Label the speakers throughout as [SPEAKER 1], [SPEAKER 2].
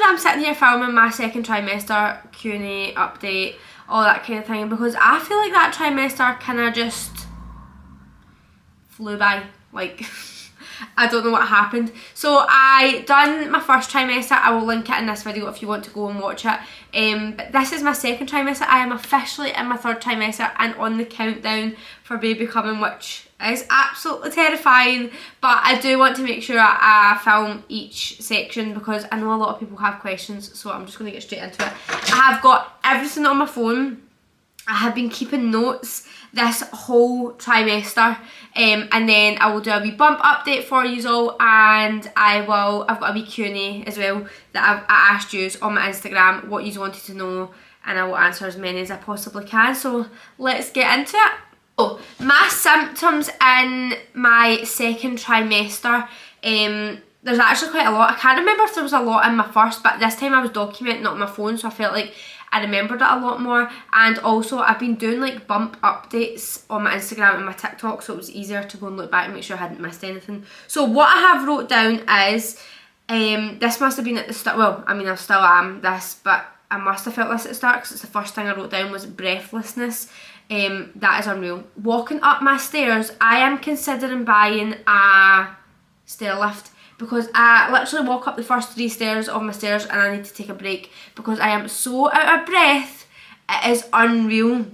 [SPEAKER 1] that I'm sitting here filming my second trimester Q&A update, all that kind of thing, because I feel like that trimester kind of just flew by. Like, I don't know what happened. So I done my first trimester. I will link it in this video if you want to go and watch it. But this is my second trimester. I am officially in my third trimester and on the countdown for baby coming, which is absolutely terrifying. But I do want to make sure I film each section because I know a lot of people have questions. So I'm just going to get straight into it. I have got everything on my phone. I have been keeping notes this whole trimester, and then I will do a wee bump update for you all, and I've got a wee Q&A as well that I asked you on my Instagram what you wanted to know, and I will answer as many as I possibly can. So let's get into it. Oh, my symptoms in my second trimester, there's actually quite a lot. I can't remember if there was a lot in my first, but this time I was documenting it on my phone, so I felt like I remembered it a lot more. And also I've been doing like bump updates on my Instagram and my TikTok, so it was easier to go and look back and make sure I hadn't missed anything. So what I have wrote down is, this must have been at the start, well, I mean I still am this, but I must have felt this at the start because it's the first thing I wrote down was breathlessness. That is unreal. Walking up my stairs, I am considering buying a stair lift, because I literally walk up the first 3 stairs of my stairs and I need to take a break because I am so out of breath. It is unreal.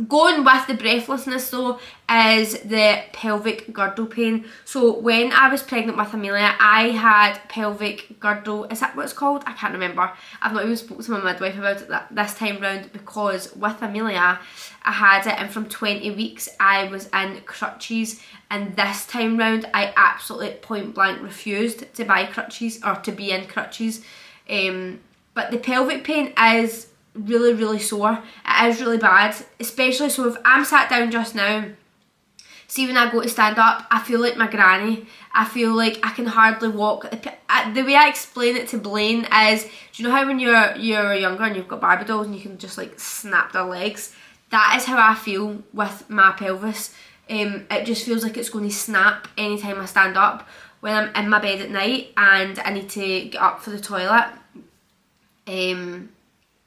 [SPEAKER 1] Going with the breathlessness though is the pelvic girdle pain. So when I was pregnant with Amelia, I had pelvic girdle, is that what it's called? I can't remember. I've not even spoken to my midwife about it this time round, because with Amelia I had it, and from 20 weeks I was in crutches, and this time round I absolutely point blank refused to buy crutches or to be in crutches. But the pelvic pain is really sore. It is really bad, especially so if I'm sat down just now. See, when I go to stand up, I feel like my granny. I feel like I can hardly walk. The way I explain it to Blaine is, do you know how when you're younger and you've got Barbie dolls and you can just like snap their legs? That is how I feel with my pelvis. It just feels like it's going to snap anytime I stand up when I'm in my bed at night and I need to get up for the toilet.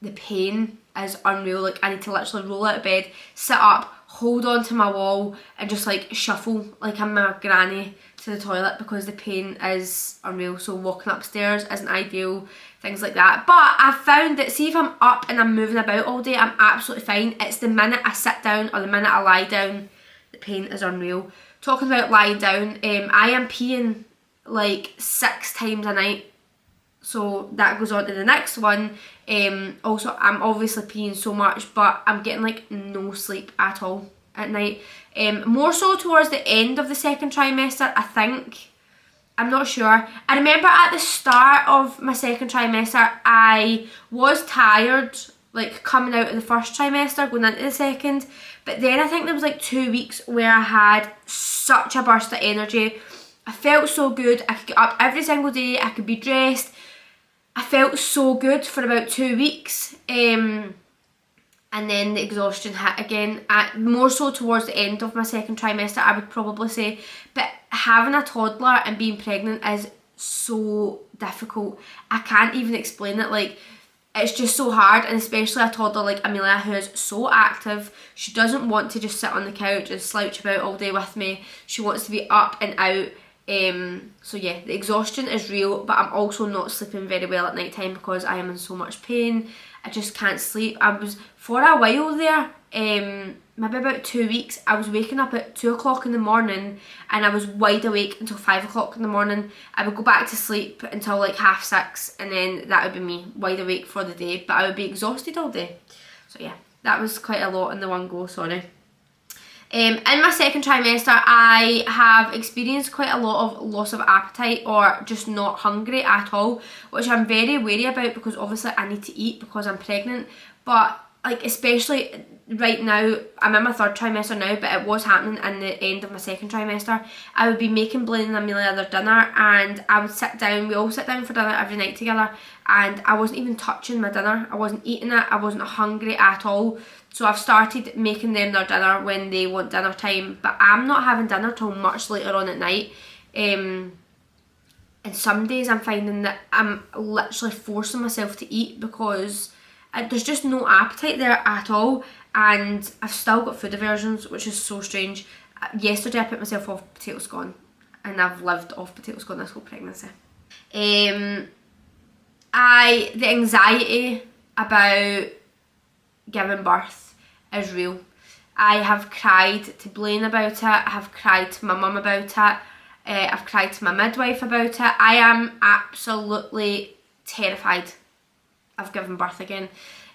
[SPEAKER 1] The pain is unreal. Like, I need to literally roll out of bed, sit up, hold on to my wall and just like shuffle like I'm my granny to the toilet because the pain is unreal. So walking upstairs isn't ideal, things like that. But I found that, see, if I'm up and I'm moving about all day, I'm absolutely fine. It's the minute I sit down or the minute I lie down, the pain is unreal. Talking about lying down, I am peeing like 6 times a night. So that goes on to the next one. Also, I'm obviously peeing so much, but I'm getting like no sleep at all at night. More so towards the end of the second trimester, I think. I'm not sure. I remember at the start of my second trimester, I was tired, like coming out of the first trimester, going into the second. But then I think there was like 2 weeks where I had such a burst of energy. I felt so good. I could get up every single day. I could be dressed. I felt so good for about 2 weeks, and then the exhaustion hit again, more so towards the end of my second trimester, I would probably say. But having a toddler and being pregnant is so difficult. I can't even explain it. Like, it's just so hard, and especially a toddler like Amelia, who is so active. She doesn't want to just sit on the couch and slouch about all day with me. She wants to be up and out. So yeah, the exhaustion is real, but I'm also not sleeping very well at night time because I am in so much pain. I just can't sleep. I was, for a while there, maybe about 2 weeks, I was waking up at 2 o'clock in the morning and I was wide awake until 5 o'clock in the morning. I would go back to sleep until like 6:30, and then that would be me, wide awake for the day, but I would be exhausted all day. So yeah, that was quite a lot in the one go, sorry. In my second trimester, I have experienced quite a lot of loss of appetite or just not hungry at all, which I'm very wary about because obviously I need to eat because I'm pregnant. But like, especially right now, I'm in my third trimester now, but it was happening in the end of my second trimester. I would be making Blaine and Amelia their dinner, and I would sit down, we all sit down for dinner every night together, and I wasn't even touching my dinner. I wasn't eating it. I wasn't hungry at all. So I've started making them their dinner when they want dinner time, but I'm not having dinner till much later on at night. and some days I'm finding that I'm literally forcing myself to eat because there's just no appetite there at all, and I've still got food aversions, which is so strange. Yesterday I put myself off potato scone, and I've lived off potato scone this whole pregnancy. The anxiety about giving birth is real. I have cried to Blaine about it, I have cried to my mum about it, I've cried to my midwife about it. I am absolutely terrified of giving birth again.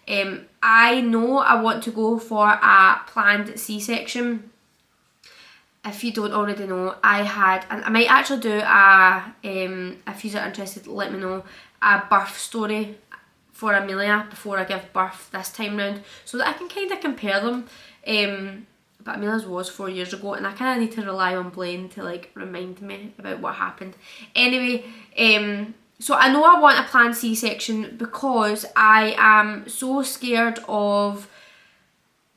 [SPEAKER 1] I know I want to go for a planned C-section. If you don't already know, I had, and I might actually do if you are interested, let me know, a birth story for Amelia before I give birth this time round, so that I can kind of compare them. But Amelia's was 4 years ago, and I kind of need to rely on Blaine to like remind me about what happened. Anyway, so I know I want a planned C-section because I am so scared of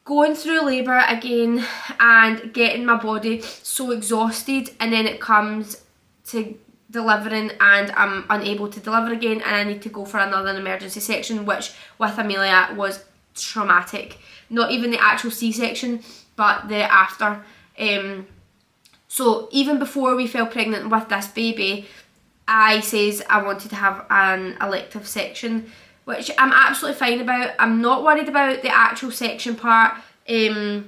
[SPEAKER 1] going through labour again and getting my body so exhausted, and then it comes to delivering and I'm unable to deliver again, and I need to go for another emergency section, which with Amelia was traumatic. Not even the actual C-section, but the after. So even before we fell pregnant with this baby, I says I wanted to have an elective section, which I'm absolutely fine about. I'm not worried about the actual section part. The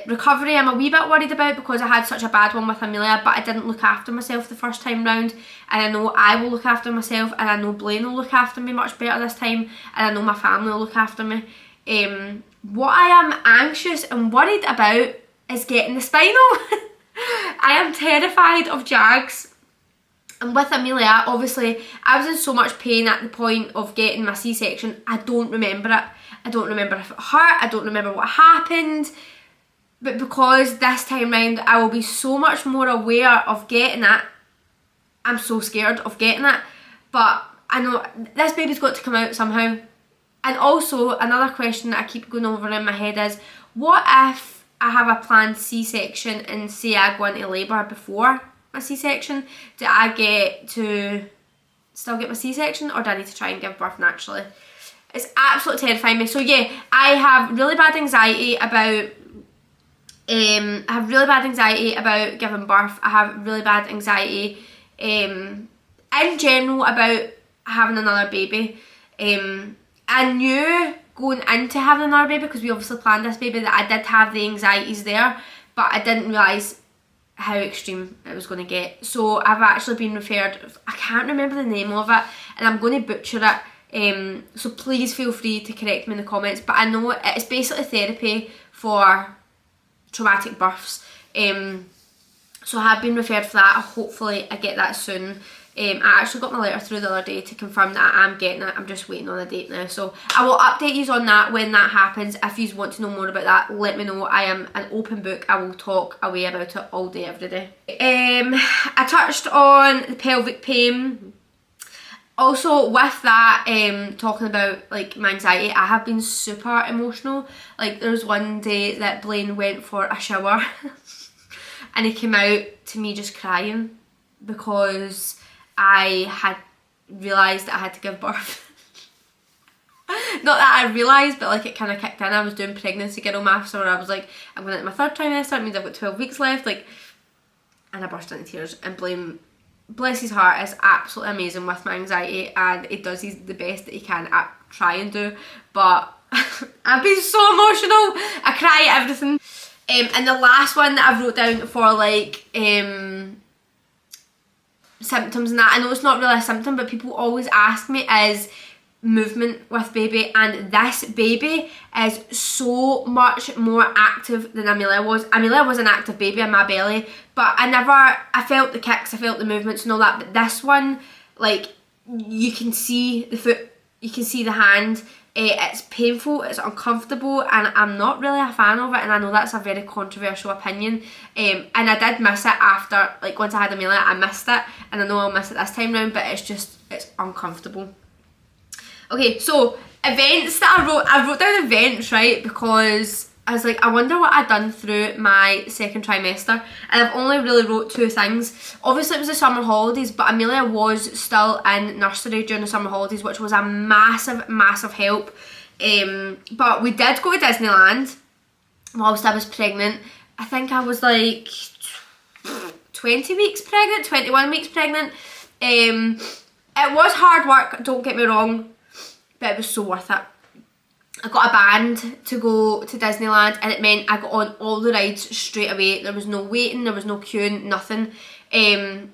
[SPEAKER 1] recovery I'm a wee bit worried about because I had such a bad one with Amelia, but I didn't look after myself the first time round, and I know I will look after myself, and I know Blaine will look after me much better this time, and I know my family will look after me. What I am anxious and worried about is getting the spinal. I am terrified of Jags. And with Amelia, obviously, I was in so much pain at the point of getting my C-section, I don't remember it. I don't remember if it hurt, I don't remember what happened. But because this time round I will be so much more aware of getting it, I'm so scared of getting it. But I know this baby's got to come out somehow. And also, another question that I keep going over in my head is, what if I have a planned C-section and say I go into labour before my C-section? Do I get to still get my C-section, or do I need to try and give birth naturally? It's absolutely terrifying me. So yeah, I have really bad anxiety about giving birth. I have really bad anxiety in general about having another baby. I knew going into having another baby, because we obviously planned this baby, that I did have the anxieties there, but I didn't realise how extreme it was going to get. So I've actually been referred, I can't remember the name of it, and I'm going to butcher it, so please feel free to correct me in the comments, but I know it's basically therapy for traumatic births. So I have been referred for that. Hopefully I get that soon. I actually got my letter through the other day to confirm that I am getting it. I'm just waiting on a date now, so I will update you on that when that happens. If you want to know more about that, let me know. I am an open book. I will talk away about it all day every day. I touched on the pelvic pain. Also with that, talking about like my anxiety, I have been super emotional. Like there was one day that Blaine went for a shower and he came out to me just crying because I had realised that I had to give birth. Not that I realised, but like it kind of kicked in. I was doing pregnancy girl maths, or I was like, I'm going into my third trimester, it means I've got 12 weeks left, like, and I burst into tears. And Blaine, bless his heart, is absolutely amazing with my anxiety, and he does the best that he can at try and do, but I've been so emotional. I cry at everything. And the last one that I wrote down for like symptoms and that, I know it's not really a symptom, but people always ask me, is movement with baby, and this baby is so much more active than Amelia was. Amelia was an active baby in my belly, but I felt the kicks, I felt the movements and all that, but this one, like, you can see the foot, you can see the hand, it's painful, it's uncomfortable, and I'm not really a fan of it, and I know that's a very controversial opinion, and I did miss it after, like once I had Amelia, I missed it, and I know I'll miss it this time round, but it's uncomfortable. Okay, so events that I wrote down events, right, because I was like, I wonder what I'd done through my second trimester, and I've only really wrote 2 things. Obviously it was the summer holidays, but Amelia was still in nursery during the summer holidays, which was a massive help. But we did go to Disneyland whilst I was pregnant. I think I was like 20 weeks pregnant, 21 weeks pregnant. It was hard work, don't get me wrong, but it was so worth it. I got a band to go to Disneyland, and it meant I got on all the rides straight away. There was no waiting, there was no queuing, nothing,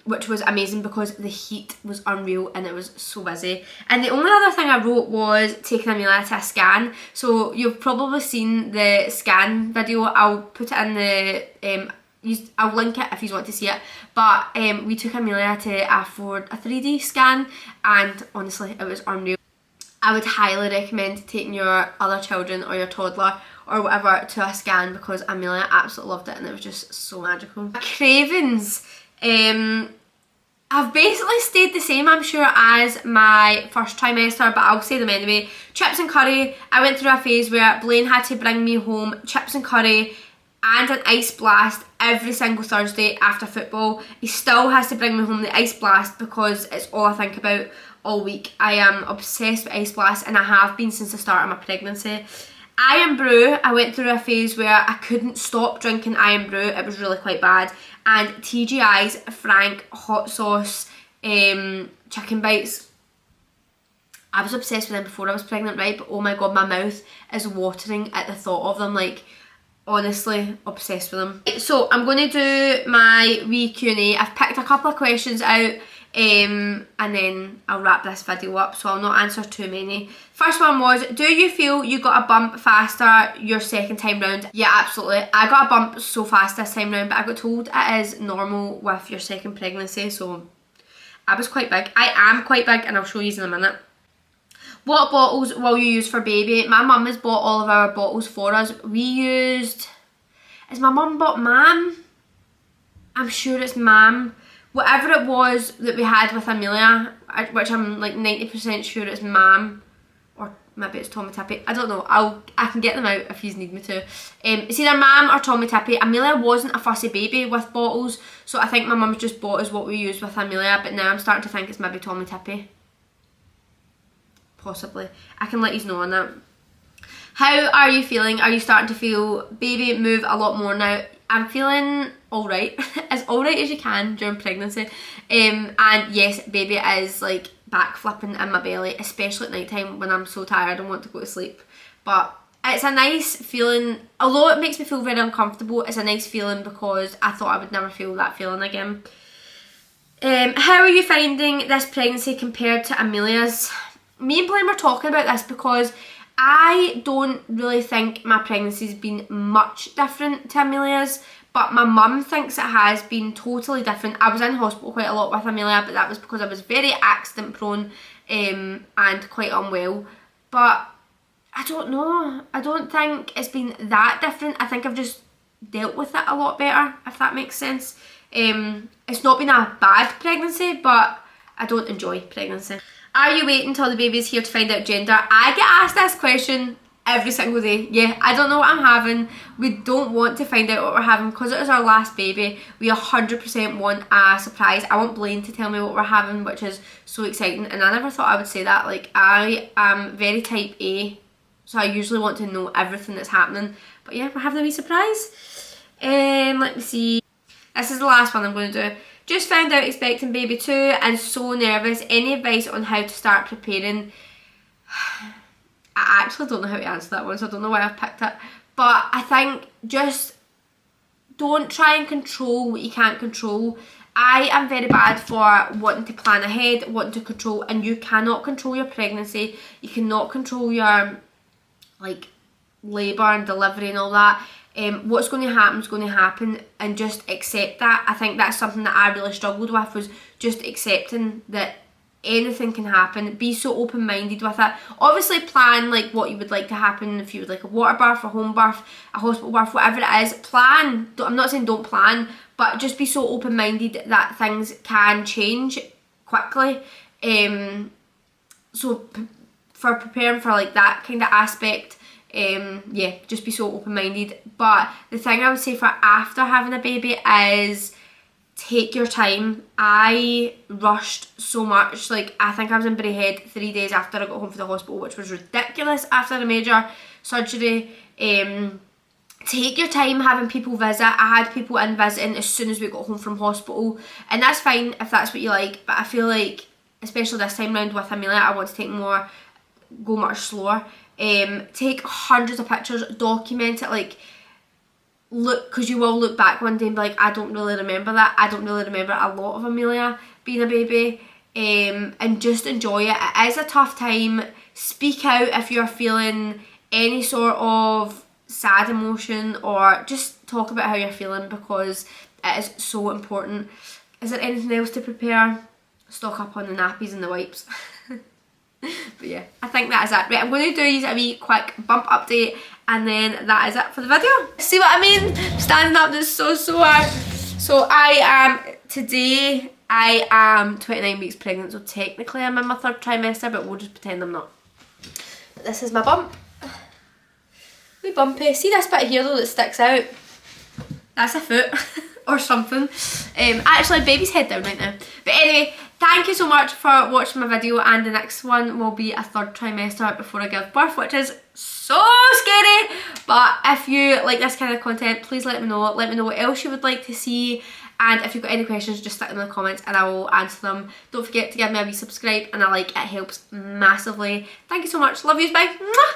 [SPEAKER 1] which was amazing because the heat was unreal and it was so busy. And the only other thing I wrote was taking Amelia to a scan. So you've probably seen the scan video. I'll put it in the I'll link it if you want to see it. But we took Amelia to a 3D scan, and honestly it was unreal. I would highly recommend taking your other children or your toddler or whatever to a scan, because Amelia absolutely loved it and it was just so magical. Cravings have basically stayed the same, I'm sure, as my first trimester, but I'll say them anyway. Chips and curry. I went through a phase where Blaine had to bring me home chips and curry and an ice blast every single Thursday after football. He still has to bring me home the ice blast because it's all I think about all week. I am obsessed with ice blast, and I have been since the start of my pregnancy. Iron Brew, I went through a phase where I couldn't stop drinking Iron Brew. It was really quite bad. And TGI's Frank hot sauce chicken bites. I was obsessed with them before I was pregnant, right? But oh my god, my mouth is watering at the thought of them. Like, honestly, obsessed with them. So I'm going to do my wee Q&A. I've picked a couple of questions out, and then I'll wrap this video up, so I'll not answer too many. First one was, do you feel you got a bump faster your second time round? Yeah, absolutely. I got a bump so fast this time round, but I got told it is normal with your second pregnancy, so I was quite big. I am quite big, and I'll show you in a minute. What bottles will you use for baby? My mum has bought all of our bottles for us. We used... Is my mum bought Mam? I'm sure it's Mam. Whatever it was that we had with Amelia, which I'm like 90% sure it's Mam, or maybe it's Tommy Tippy. I don't know. I can get them out if you need me to. It's either Mam or Tommy Tippy. Amelia wasn't a fussy baby with bottles, so I think my mum's just bought us what we used with Amelia, but now I'm starting to think it's maybe Tommy Tippy. Possibly. I can let you know on that. How are you feeling? Are you starting to feel baby move a lot more now? I'm feeling alright. As alright as you can during pregnancy. And yes, baby is like back flipping in my belly, especially at night time when I'm so tired and want to go to sleep. But it's a nice feeling, although it makes me feel very uncomfortable. It's a nice feeling because I thought I would never feel that feeling again. How are you finding this pregnancy compared to Amelia's? Me and Blaine were talking about this because I don't really think my pregnancy's been much different to Amelia's, but my mum thinks it has been totally different. I was in hospital quite a lot with Amelia, but that was because I was very accident prone and quite unwell. But I don't know. I don't think it's been that different. I think I've just dealt with it a lot better, if that makes sense. It's not been a bad pregnancy, but I don't enjoy pregnancy. Are you waiting until the baby's here to find out gender? I get asked this question every single day. Yeah, I don't know what I'm having. We don't want to find out what we're having because it is our last baby. We 100% want a surprise. I want Blaine to tell me what we're having, which is so exciting. And I never thought I would say that. Like, I am very type A, so I usually want to know everything that's happening. But yeah, we're having a wee surprise. Let me see. This is the last one I'm going to do. Just found out expecting baby 2 and so nervous. Any advice on how to start preparing? I actually don't know how to answer that one, so I don't know why I've picked it. But I think just don't try and control what you can't control. I am very bad for wanting to plan ahead, wanting to control, and you cannot control your pregnancy. You cannot control your like labour and delivery and all that. What's going to happen is going to happen, and just accept that. I think that's something that I really struggled with, was just accepting that anything can happen. Be so open-minded with it. Obviously plan like what you would like to happen, if you would like a water birth, a home birth, a hospital birth, whatever it is. Plan. I'm not saying don't plan, but just be so open-minded that things can change quickly. So for preparing for like that kind of aspect, yeah, just be so open-minded. But the thing I would say for after having a baby is take your time. I rushed so much. Like, I think I was in Braehead 3 days after I got home from the hospital, which was ridiculous after a major surgery. Take your time having people visit. I had people in visiting as soon as we got home from hospital, and that's fine if that's what you like, but I feel like, especially this time round with Amelia, I want to go much slower. Take hundreds of pictures, document it, like, look, because you will look back one day and be like, I don't really remember that. I don't really remember a lot of Amelia being a baby, and just enjoy it. It is a tough time. Speak out if you're feeling any sort of sad emotion, or just talk about how you're feeling, because it is so important. Is there anything else to prepare? Stock up on the nappies and the wipes. But yeah, I think that is it. Right, I'm going to do a wee quick bump update, and then that is it for the video. See what I mean? Standing up is so hard. So today I am 29 weeks pregnant, so technically I'm in my 3rd trimester, but we'll just pretend I'm not. But this is my bump. Wee bumpy. See this bit here though that sticks out? That's a foot or something. Actually, baby's head down right now. But anyway, thank you so much for watching my video, and the next one will be a 3rd trimester before I give birth, which is so scary. But if you like this kind of content, please let me know. Let me know what else you would like to see, and if you've got any questions, just stick them in the comments and I will answer them. Don't forget to give me a wee subscribe and a like, it helps massively. Thank you so much. Love yous, bye. Mwah!